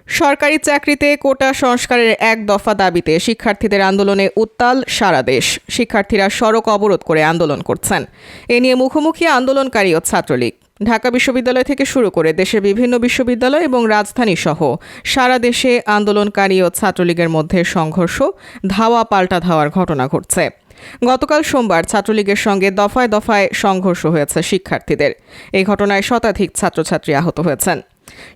সরকারি চাকরিতে কোটা সংস্কারের এক দফা দাবিতে শিক্ষার্থীদের আন্দোলনে উত্তাল সারা দেশ। শিক্ষার্থীরা সড়ক অবরোধ করে আন্দোলন করছেন। এ নিয়ে মুখোমুখি আন্দোলনকারী ও ছাত্রলীগ। ঢাকা বিশ্ববিদ্যালয় থেকে শুরু করে দেশের বিভিন্ন বিশ্ববিদ্যালয় এবং রাজধানী সহ সারা দেশে আন্দোলনকারী ও ছাত্রলীগের মধ্যে সংঘর্ষ, ধাওয়া পাল্টা ধাওয়ার ঘটনা ঘটছে। গতকাল সোমবার ছাত্রলীগের সঙ্গে দফায় দফায় সংঘর্ষ হয়েছে শিক্ষার্থীদের। এই ঘটনায় শতাধিক ছাত্রছাত্রী আহত হয়েছেন।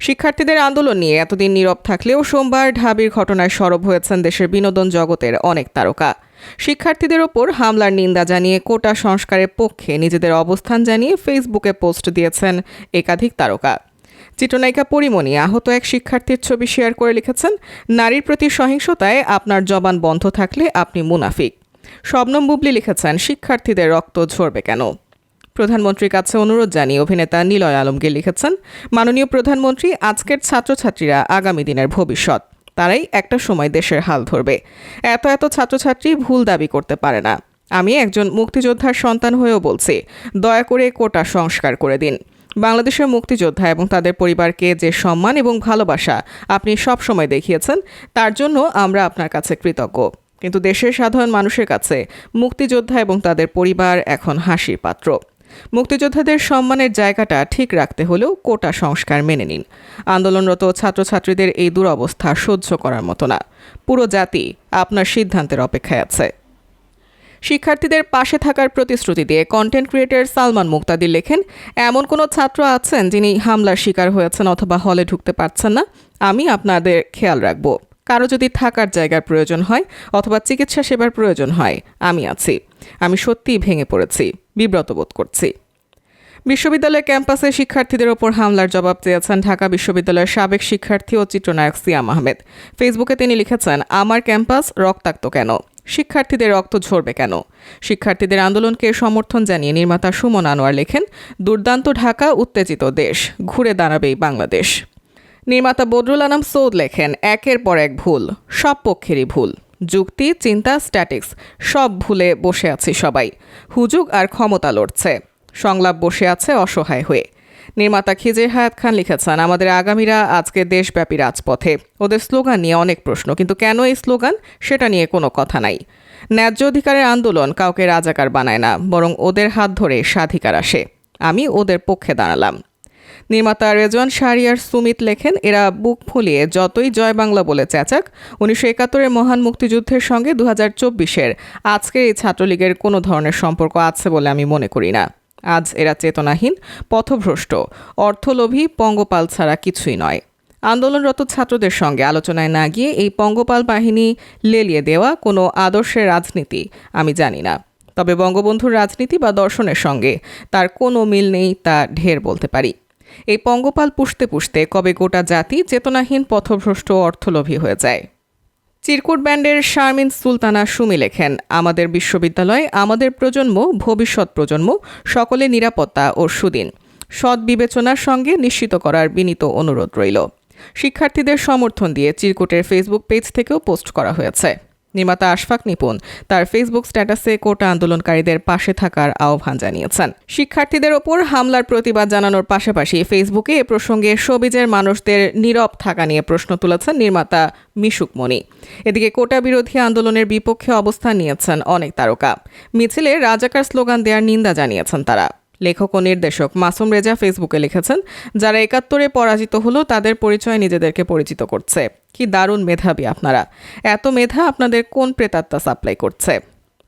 শিক্ষার্থীদের আন্দোলন নিয়ে এতদিন নীরব থাকলেও সোমবার ঢাবির ঘটনায় সরব হয়েছেন দেশের বিনোদন জগতের অনেক তারকা। শিক্ষার্থীদের ওপর হামলার নিন্দা জানিয়ে কোটা সংস্কারের পক্ষে নিজেদের অবস্থান জানিয়ে ফেসবুকে পোস্ট দিয়েছেন একাধিক তারকা। চিত্রনায়িকা পরিমণি আহত এক শিক্ষার্থীর ছবি শেয়ার করে লিখেছেন, নারীর প্রতি সহিংসতায় আপনার জবান বন্ধ থাকলে আপনি মুনাফিক। শবনম বুবলি লিখেছেন, শিক্ষার্থীদের রক্ত ঝরবে কেন? প্রধানমন্ত্রীর কাছে অনুরোধ জানিয়ে অভিনেতা নিলয় আলমগীর লিখেছেন, মাননীয় প্রধানমন্ত্রী, আজকের ছাত্রছাত্রীরা আগামী দিনের ভবিষ্যৎ। তারাই একটা সময় দেশের হাল ধরবে। এত ছাত্রছাত্রী ভুল দাবি করতে পারে না। আমি একজন মুক্তিযোদ্ধার সন্তান হয়েও বলছি, দয়া করে কোটা সংস্কার করে দিন। বাংলাদেশের মুক্তিযোদ্ধা এবং তাদের পরিবারকে যে সম্মান এবং ভালোবাসা আপনি সব সময় দেখিয়েছেন, তার জন্য আমরা আপনার কাছে কৃতজ্ঞ। কিন্তু দেশের সাধারণ মানুষের কাছে মুক্তিযোদ্ধা এবং তাদের পরিবার এখন হাসির পাত্র। মুক্তিযোদ্ধাদের সম্মানের জায়গাটা ঠিক রাখতে হলেও কোটা সংস্কার মেনে নিন। আন্দোলনরত ছাত্রছাত্রীদের এই দুরবস্থা সহ্য করার মতো না। পুরো জাতি আপনার সিদ্ধান্তের অপেক্ষায় আছে। শিক্ষার্থীদের পাশে থাকার প্রতিশ্রুতি দিয়ে কন্টেন্ট ক্রিয়েটর সালমান মুক্তাদির লেখেন, এমন কোনো ছাত্র আছেন যিনি হামলার শিকার হয়েছেন অথবা হলে ঢুকতে পারছেন না? আমি আপনাদের খেয়াল রাখব। কারো যদি থাকার জায়গার প্রয়োজন হয় অথবা চিকিৎসা সেবার প্রয়োজন হয়, আমি আছি। আমি সত্যিই ভেঙে পড়েছি, বিব্রত বোধ করছি। বিশ্ববিদ্যালয় ক্যাম্পাসে শিক্ষার্থীদের ওপর হামলার জবাব চেয়েছেন ঢাকা বিশ্ববিদ্যালয়ের সাবেক শিক্ষার্থী ও চিত্রনায়ক সিয়াম আহমেদ। ফেসবুকে তিনি লিখেছেন, আমার ক্যাম্পাস রক্তাক্ত কেন? শিক্ষার্থীদের রক্ত ঝরবে কেন? শিক্ষার্থীদের আন্দোলনকে সমর্থন জানিয়ে নির্মাতা সুমন আনোয়ার লেখেন, দুর্দান্ত ঢাকা, উত্তেজিত দেশ, ঘুরে দাঁড়াবেই বাংলাদেশ। নির্মাতা বদরুল আনাম সৌদ লেখেন, একের পর এক ভুল, সব পক্ষেরই ভুল। যুক্তি, চিন্তা, স্ট্যাটিক্স সব ভুলে বসে আছি সবাই। হুজুগ আর ক্ষমতা লড়ছে, সংলাপ বসে আছে অসহায় হয়ে। নির্মাতা খিজির হায়াত খান লিখেছেন, আমাদের আগামীরা আজকে দেশব্যাপী রাজপথে। ওদের স্লোগান নিয়ে অনেক প্রশ্ন, কিন্তু কেন এই স্লোগান সেটা নিয়ে কোনো কথা নাই। ন্যায্য অধিকারের আন্দোলন কাউকে রাজাকার বানায় না, বরং ওদের হাত ধরে স্বাধিকার আসে। আমি ওদের পক্ষে দাঁড়ালাম। নির্মাতা রেজওয়ান শাহরিয়ার সুমিত লেখেন, এরা বুক ফুলিয়ে যতই জয় বাংলা বলে চেঁচাক, 1971-এর মহান মুক্তিযুদ্ধের সঙ্গে 2024-এর আজকের এই ছাত্রলীগের কোনো ধরনের সম্পর্ক আছে বলে আমি মনে করি না। আজ এরা চেতনাহীন, পথভ্রষ্ট, অর্থলোভী, পঙ্গপাল ছাড়া কিছুই নয়। আন্দোলনরত ছাত্রদের সঙ্গে আলোচনায় না গিয়ে এই পঙ্গপাল বাহিনী লেলিয়ে দেওয়া কোনো আদর্শের রাজনীতি আমি জানি না। তবে বঙ্গবন্ধুর রাজনীতি বা দর্শনের সঙ্গে তার কোনো মিল নেই, তা ঢের বলতে পারি। এই পঙ্গপাল পুষতে পুষতে কবে গোটা জাতি চেতনাহীন, পথভ্রষ্ট, অর্থলোভী হয়ে যায়। চিরকুট ব্যান্ডের শারমিন সুলতানা সুমি লেখেন, আমাদের বিশ্ববিদ্যালয়, আমাদের প্রজন্ম, ভবিষ্যৎ প্রজন্ম সকলে নিরাপত্তা ও সুদিন সৎ বিবেচনার সঙ্গে নিশ্চিত করার বিনীত অনুরোধ রইল। শিক্ষার্থীদের সমর্থন দিয়ে চিরকুটের ফেসবুক পেজ থেকেও পোস্ট করা হয়েছে। নির্মাতা আশফাক নিপুণ তার ফেসবুক স্ট্যাটাসে কোটা আন্দোলনকারীদের পাশে থাকার আহ্বান জানিয়েছেন। শিক্ষার্থীদের ওপর হামলার প্রতিবাদ জানানোর পাশাপাশি ফেসবুকে এ প্রসঙ্গে শোবিজের মানুষদের নীরব থাকা নিয়ে প্রশ্ন তুলেছেন নির্মাতা মিশুক মনি। এদিকে কোটা বিরোধী আন্দোলনের বিপক্ষে অবস্থান নিয়েছেন অনেক তারকা। মিছিলে রাজাকার স্লোগান দেওয়ার নিন্দা জানিয়েছেন তারা। লেখক ও নির্দেশক মাসুম রেজা ফেসবুকে লিখেছেন, যারা 71-এ পরাজিত হলো তাদের পরিচয় নিজেদেরকে পরিচিত করছে। কি দারুণ মেধাবী আপনারা! এত মেধা আপনাদের কোন প্রেতাত্মা সাপ্লাই করছে?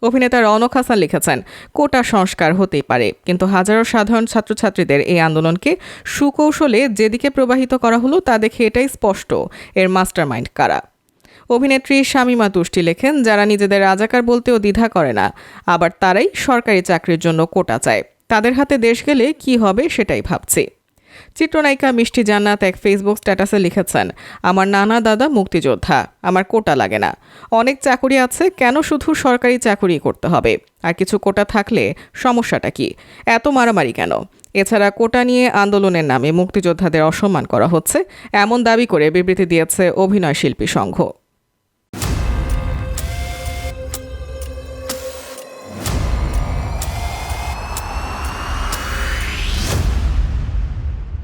অভিনেতা রওনক হাসান লিখেছেন, কোটা সংস্কার হতেই পারে, কিন্তু হাজারো সাধারণ ছাত্রছাত্রীদের এই আন্দোলনকে সুকৌশলে যেদিকে প্রবাহিত করা হলো তা দেখে এটাই স্পষ্ট এর মাস্টারমাইন্ড কারা। অভিনেত্রী শামীমা তুষ্টি লেখেন, যারা নিজেদের রাজাকার বলতেও দ্বিধা করে না, আবার তারাই সরকারি চাকরির জন্য কোটা চায়। তাদের হাতে দেশ গেলে কি হবে সেটাই ভাবছি। চিত্রনায়িকা মিষ্টি জান্নাত এক ফেসবুক স্ট্যাটাসে লিখেছেন, আমার নানা দাদা মুক্তিযোদ্ধা, আমার কোটা লাগে না। অনেক চাকুরি আছে, কেন শুধু সরকারি চাকুরি করতে হবে? আর কিছু কোটা থাকলে সমস্যাটা কি? এত মারামারি কেন? এছাড়া কোটা নিয়ে আন্দোলনের নামে মুক্তিযোদ্ধাদের অসম্মান করা হচ্ছে, এমন দাবি করে বিবৃতি দিয়েছে অভিনয় শিল্পী সংঘ।